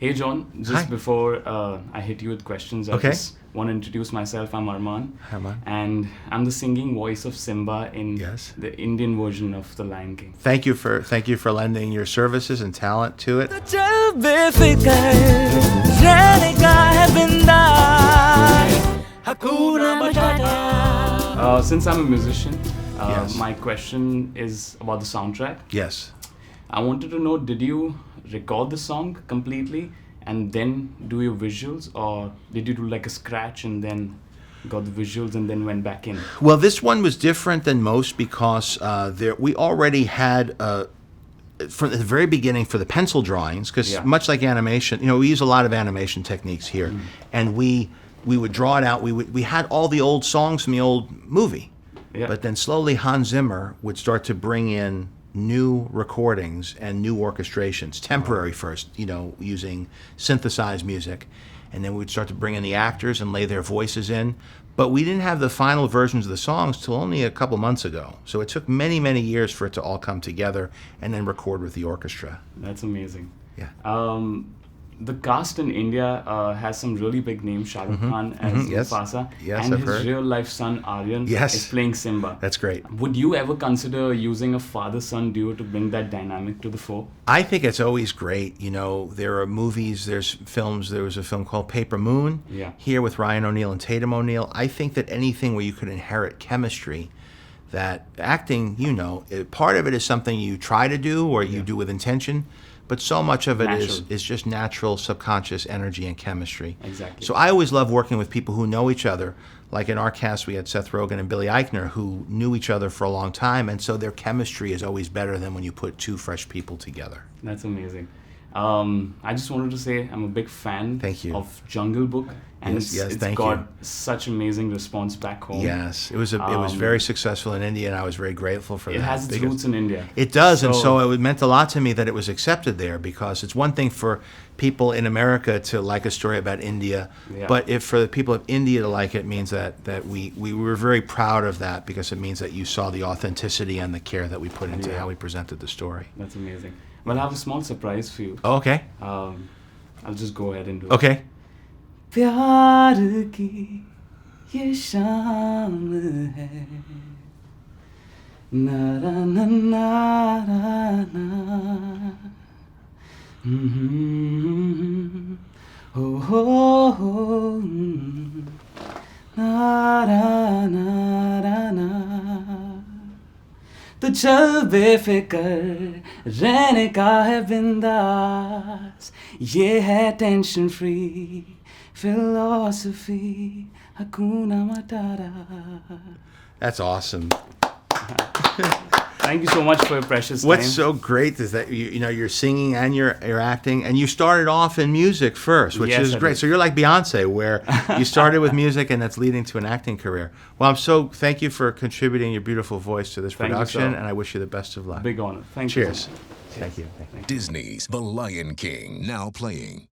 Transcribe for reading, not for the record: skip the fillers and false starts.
Hey John, just Hi. before I hit you with questions, I Okay. just want to introduce myself. I'm Armaan. Hi, Armaan. And I'm the singing voice of Simba in Yes. the Indian version of The Lion King. Thank you for lending your services and talent to it. चल बेफिकर रहने का है बिंदास Hakuna Matata. Since I'm a musician, Yes. my question is about the soundtrack. Yes. I wanted to know, did you record the song completely and then do your visuals, or did you do like a scratch and then got the visuals and then went back in? Well, this one was different than most because we already had from the very beginning for the pencil drawings, because Yeah. much like animation, we use a lot of animation techniques here, and we would draw it out. We had all the old songs from the old movie, Yeah. but then slowly Hans Zimmer would start to bring in new recordings and new orchestrations, temporary first, using synthesized music, and then we would start to bring in the actors and lay their voices in. But we didn't have the final versions of the songs till only a couple months ago. So it took many, many years for it to all come together and then record with the orchestra. That's amazing. Yeah. The cast in India has some really big names. Shah Rukh Khan as Yes. Mufasa, Yes, and I've his heard. real-life son Aryan Yes. is playing Simba. That's great. Would you ever consider using a father-son duo to bring that dynamic to the fore? I think it's always great. There are movies, there's films. There was a film called Paper Moon Yeah. here with Ryan O'Neal and Tatum O'Neal. I think that anything where you could inherit chemistry, that acting, part of it is something you try to do or you do with intention, but so much of it Natural. is just natural subconscious energy and chemistry. Exactly. So I always love working with people who know each other. Like in our cast, we had Seth Rogen and Billy Eichner who knew each other for a long time, and so their chemistry is always better than when you put two fresh people together. That's amazing. I just wanted to say I'm a big fan Thank you. of Jungle Book, and Yes, yes, it's thank got you. such amazing response back home. Yes, it was very successful in India, and I was very grateful for It that. has its because roots in India. It does, and so it meant a lot to me that it was accepted there, because it's one thing for people in America to like a story about India, Yeah. but if for the people of India to like it means that we were very proud of that, because it means that you saw the authenticity and the care that we put into Yeah. how we presented the story. That's amazing. Well, I have a small surprise for you. Oh, okay. I'll just go ahead and do it. Okay. प्यार की ये शाम है नारा ना नारा ना हो नारा नारा ना तो चल बेफिकर रहने का है बिंदास ये है tension free philosophy Hakuna Matata. That's awesome. Thank you so much for your precious time. What's so great is that you're singing and you're acting, and you started off in music first, which Yes, is I great. did. So you're like Beyonce, where you started with music and that's leading to an acting career. Well, thank you for contributing your beautiful voice to this Thank you, production, sir. and I wish you the best of luck. Big honor. Thank you. Cheers. Thank you. Thank you. Disney's The Lion King, now playing.